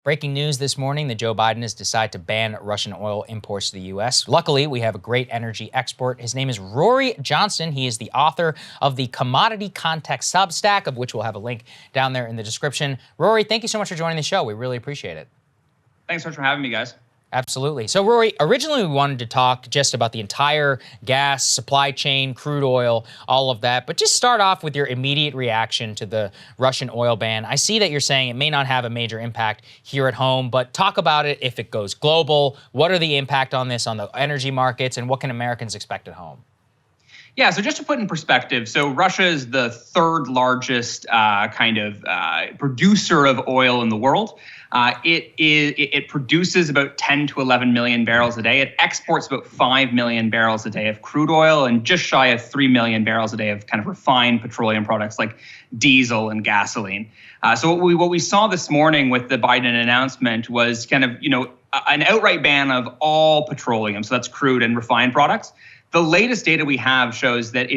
Breaking news this morning that Joe Biden has decided to ban Russian oil imports to the U.S. Luckily, we have a great energy expert. His name is Rory Johnston. He is the author of the Commodity Context Substack, of which we'll have a link down there in the description. Rory, thank you so much for joining the show. We really appreciate it. Thanks so much for having me, guys. Absolutely. So, Rory, originally we wanted to talk just about the entire gas supply chain, crude oil, all of that. But just start off with your immediate reaction to the Russian oil ban. I see that you're saying it may not have a major impact here at home, but talk about it if it goes global. What are the impact on this on the energy markets, and what can Americans expect at home? Yeah, so just to put in perspective, so Russia is the third largest producer of oil in the world. It produces about 10 to 11 million barrels a day. It exports about 5 million barrels a day of crude oil and just shy of 3 million barrels a day of kind of refined petroleum products like diesel and gasoline. So what we saw this morning with the Biden announcement was kind of, an outright ban of all petroleum. So that's crude and refined products. The latest data we have shows that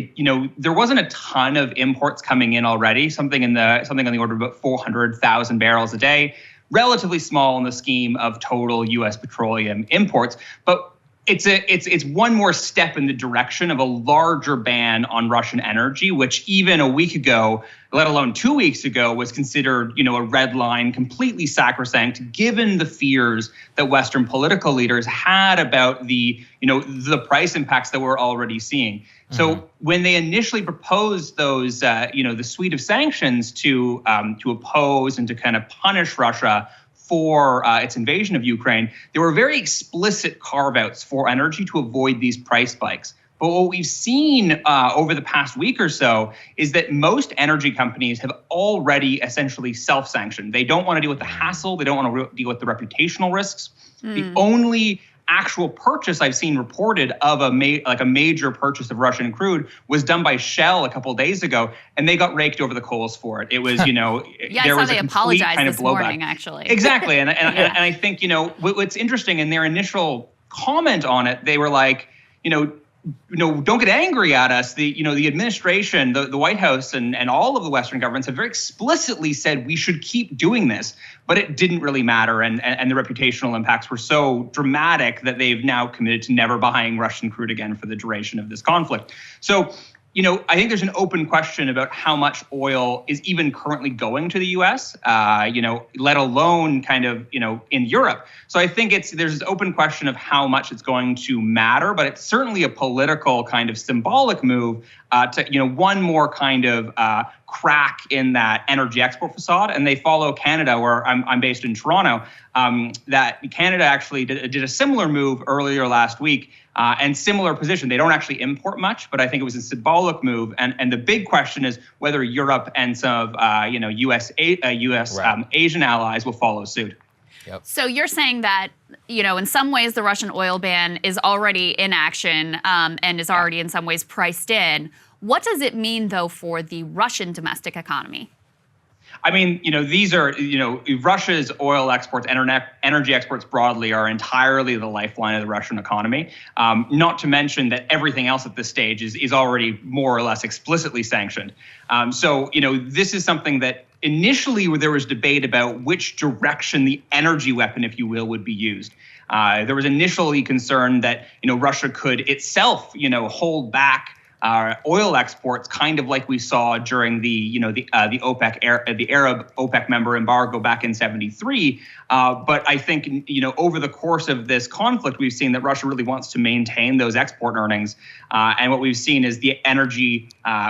there wasn't a ton of imports coming in already, something on the order of about 400,000 barrels a day, relatively small in the scheme of total U.S. petroleum imports. But it's one more step in the direction of a larger ban on Russian energy, which even a week ago, let alone 2 weeks ago, was considered, a red line, completely sacrosanct, given the fears that Western political leaders had about the price impacts that we're already seeing. Mm-hmm. So when they initially proposed those, the suite of sanctions to oppose and to kind of punish Russia for its invasion of Ukraine, there were very explicit carve-outs for energy to avoid these price spikes. But what we've seen over the past week or so is that most energy companies have already essentially self-sanctioned. They don't want to deal with the hassle. They don't want to deal with the reputational risks. The only actual purchase I've seen reported of a major purchase of Russian crude was done by Shell a couple of days ago, and they got raked over the coals for it. It was, there was a complete kind of blowback. This morning, actually. Exactly, and I think what's interesting in their initial comment on it, they were like, don't get angry at us. The administration, the White House, and all of the Western governments have very explicitly said we should keep doing this, but it didn't really matter, and the reputational impacts were so dramatic that they've now committed to never buying Russian crude again for the duration of this conflict. So, I think there's an open question about how much oil is even currently going to the U.S., let alone kind of, in Europe. So I think there's this open question of how much it's going to matter, but it's certainly a political kind of symbolic move to, one more kind of crack in that energy export facade. And they follow Canada, where I'm based in Toronto, that Canada actually did a similar move earlier last week. And similar position. They don't actually import much, but I think it was a symbolic move. And the big question is whether Europe and some of U.S. Asian allies will follow suit. Yep. So you're saying that in some ways the Russian oil ban is already in action and is already in some ways priced in. What does it mean though for the Russian domestic economy? I mean, these are, Russia's oil exports, energy exports broadly are entirely the lifeline of the Russian economy. Not to mention that everything else at this stage is already more or less explicitly sanctioned. So, this is something that initially there was debate about which direction the energy weapon, if you will, would be used. There was initially concern that, Russia could itself, hold back oil exports, kind of like we saw during the OPEC the Arab OPEC member embargo back in '73. But I think over the course of this conflict, we've seen that Russia really wants to maintain those export earnings, and what we've seen is the energy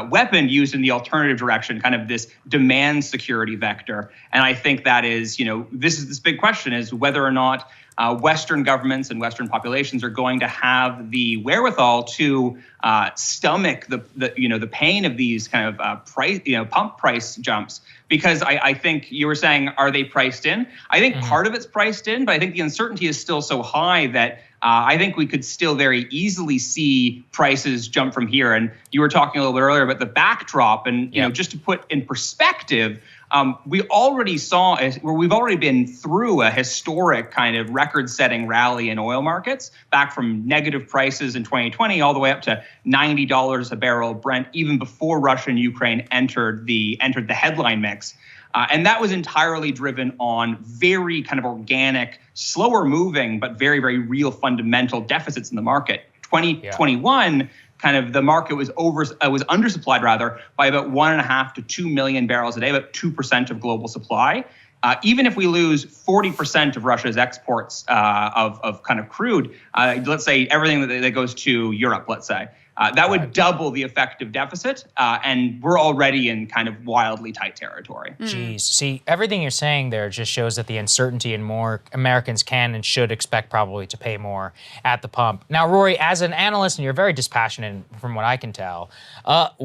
weapon used in the alternative direction, kind of this demand security vector. And I think that is this big question is whether or not Western governments and Western populations are going to have the wherewithal to stomach the pain of these kind of pump price jumps. Because I think you were saying, are they priced in? I think part of it's priced in, but I think the uncertainty is still so high that I think we could still very easily see prices jump from here. And you were talking a little bit earlier about the backdrop, and just to put in perspective. We've already been through a historic kind of record-setting rally in oil markets, back from negative prices in 2020 all the way up to $90 a barrel Brent, even before Russia and Ukraine entered the headline mix. And that was entirely driven on very kind of organic, slower moving, but very, very real fundamental deficits in the market. 2021, kind of the market was undersupplied rather by about 1.5 to 2 million barrels a day, about 2% of global supply. Even if we lose 40% of Russia's exports of kind of crude, let's say everything that goes to Europe, let's say, that would double the effective deficit, and we're already in kind of wildly tight territory. Jeez. See, everything you're saying there just shows that the uncertainty and more Americans can and should expect probably to pay more at the pump. Now, Rory, as an analyst, and you're very dispassionate from what I can tell,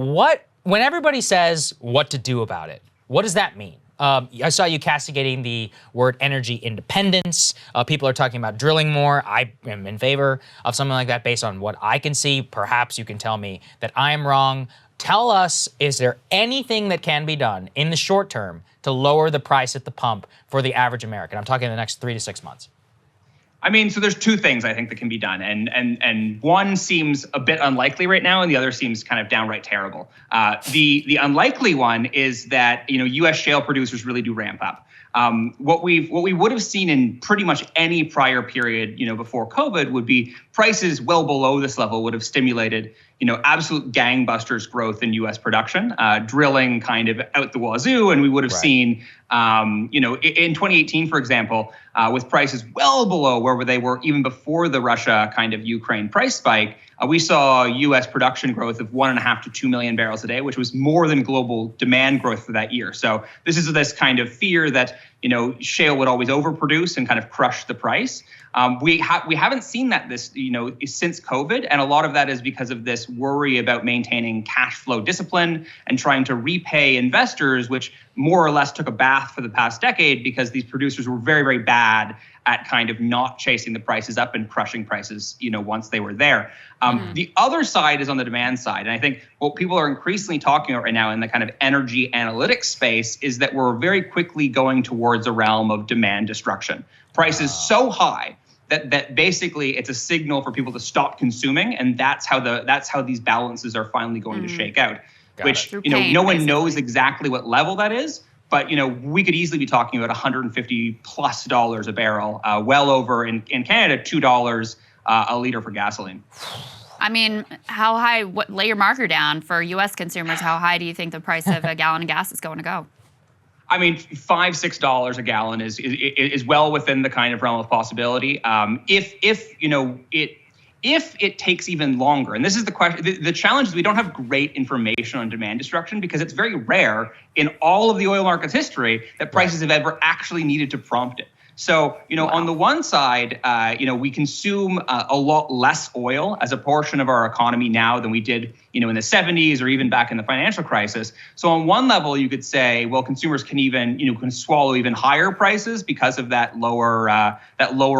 when everybody says what to do about it, what does that mean? I saw you castigating the word energy independence. People are talking about drilling more. I am in favor of something like that based on what I can see. Perhaps you can tell me that I am wrong. Tell us, is there anything that can be done in the short term to lower the price at the pump for the average American? I'm talking in the next 3 to 6 months. I mean, so there's two things I think that can be done, and one seems a bit unlikely right now, and the other seems kind of downright terrible. The unlikely one is that U.S. shale producers really do ramp up. What we would have seen in pretty much any prior period, before COVID, would be prices well below this level would have stimulated absolute gangbusters growth in U.S. production, drilling kind of out the wazoo, and we would have seen, in 2018, for example, with prices well below where they were even before the Russia kind of Ukraine price spike, we saw U.S. production growth of 1.5 to 2 million barrels a day, which was more than global demand growth for that year. So this is this kind of fear that shale would always overproduce and kind of crush the price. We haven't seen that since COVID, and a lot of that is because of this worry about maintaining cash flow discipline and trying to repay investors, which more or less took a bath for the past decade because these producers were very, very bad at kind of not chasing the prices up and crushing prices, once they were there. The other side is on the demand side. And I think what people are increasingly talking about right now in the kind of energy analytics space is that we're very quickly going towards a realm of demand destruction. Prices so high that basically it's a signal for people to stop consuming, and that's how these balances are finally going to shake out. Which no one knows exactly what level that is. But we could easily be talking about $150+ a barrel, well over in Canada $2 a liter for gasoline. I mean, how high? Lay your marker down for U.S. consumers. How high do you think the price of a gallon of gas is going to go? I mean, $5-6 a gallon is well within the kind of realm of possibility. If it takes even longer, and this is the question, the challenge is we don't have great information on demand destruction because it's very rare in all of the oil market's history that prices have ever actually needed to prompt it. So, on the one side, we consume a lot less oil as a portion of our economy now than we did, in the 70s or even back in the financial crisis. So on one level, you could say, well, consumers can even, can swallow even higher prices because of that lower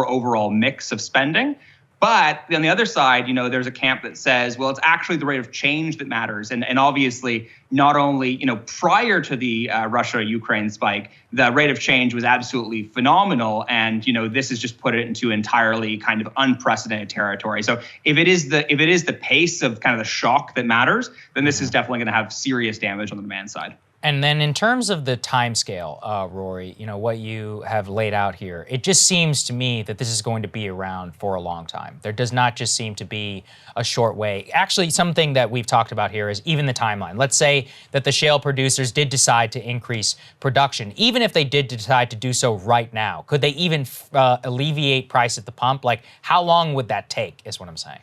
overall mix of spending. But on the other side, there's a camp that says, well, it's actually the rate of change that matters. And obviously, not only, prior to the Russia-Ukraine spike, the rate of change was absolutely phenomenal. And, this has just put it into entirely kind of unprecedented territory. So if it is the pace of kind of the shock that matters, then this is definitely going to have serious damage on the demand side. And then in terms of the timescale, Rory, what you have laid out here, it just seems to me that this is going to be around for a long time. There does not just seem to be a short way. Actually, something that we've talked about here is even the timeline. Let's say that the shale producers did decide to increase production. Even if they did decide to do so right now, could they even alleviate price at the pump? Like, how long would that take is what I'm saying.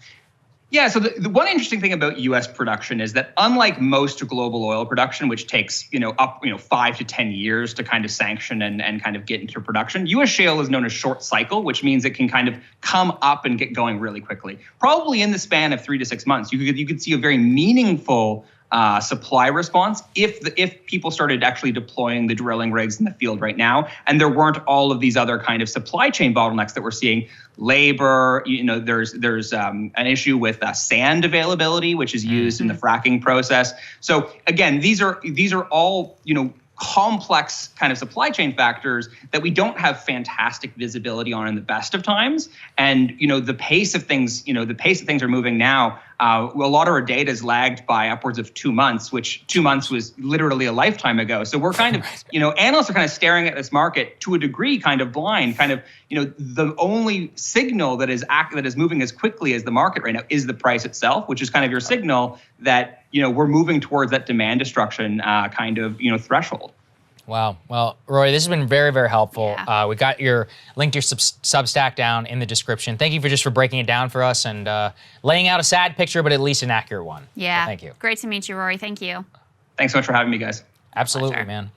Yeah, so the one interesting thing about U.S. production is that unlike most global oil production, which takes 5 to 10 years to kind of sanction and kind of get into production, U.S. shale is known as short cycle, which means it can kind of come up and get going really quickly. Probably in the span of 3 to 6 months, you could see a very meaningful supply response if people started actually deploying the drilling rigs in the field right now, and there weren't all of these other kind of supply chain bottlenecks that we're seeing. Labor, there's an issue with sand availability, which is used in the fracking process. So again, these are all complex kind of supply chain factors that we don't have fantastic visibility on in the best of times. And the pace of things are moving now. a lot of our data is lagged by upwards of 2 months, which 2 months was literally a lifetime ago. So we're kind of, analysts are kind of staring at this market to a degree, kind of blind, the only signal that is moving as quickly as the market right now is the price itself, which is kind of your signal that, we're moving towards that demand destruction threshold. Wow. Well, Rory, this has been very, very helpful. Yeah. We got your link to your Substack down in the description. Thank you for breaking it down for us and laying out a sad picture, but at least an accurate one. Yeah. So thank you. Great to meet you, Rory. Thank you. Thanks so much for having me, guys. Absolutely, Pleasure. man.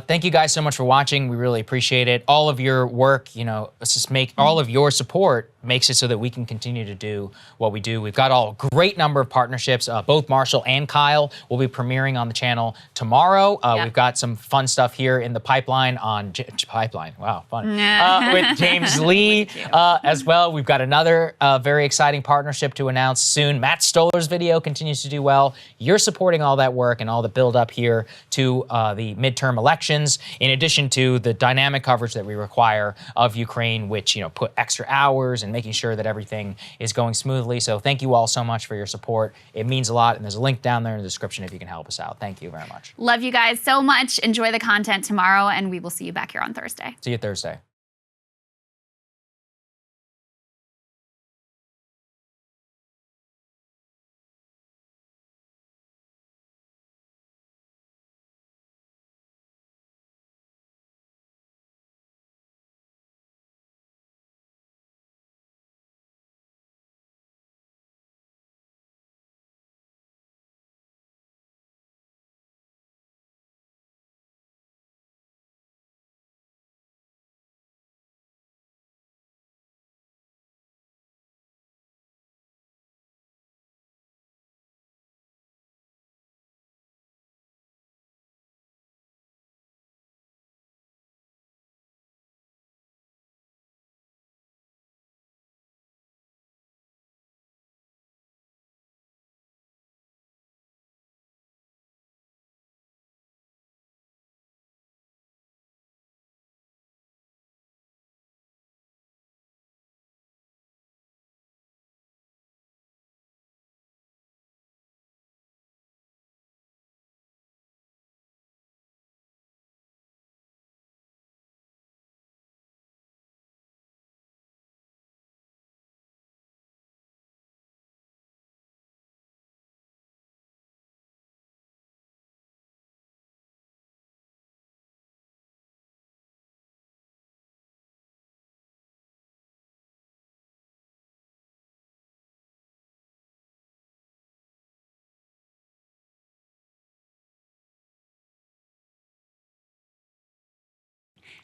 Thank you guys so much for watching. We really appreciate it. All of your work, let's just make all of your support makes it so that we can continue to do what we do. We've got a great number of partnerships. Both Marshall and Kyle will be premiering on the channel tomorrow. We've got some fun stuff here in the pipeline on Pipeline. Wow, fun. With James Lee as well. We've got another very exciting partnership to announce soon. Matt Stoller's video continues to do well. You're supporting all that work and all the build up here to the midterm elections, in addition to the dynamic coverage that we require of Ukraine, which put extra hours and making sure that everything is going smoothly. So thank you all so much for your support. It means a lot, and there's a link down there in the description if you can help us out. Thank you very much. Love you guys so much. Enjoy the content tomorrow, and we will see you back here on Thursday. See you Thursday.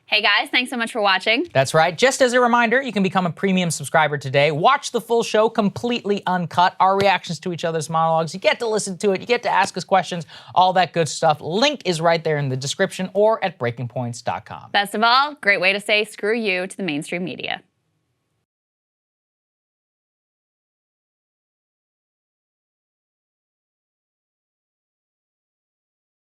Hey guys, thanks so much for watching. That's right. Just as a reminder, you can become a premium subscriber today. Watch the full show completely uncut, our reactions to each other's monologues. You get to listen to it. You get to ask us questions, all that good stuff. Link is right there in the description or at breakingpoints.com. Best of all, great way to say screw you to the mainstream media.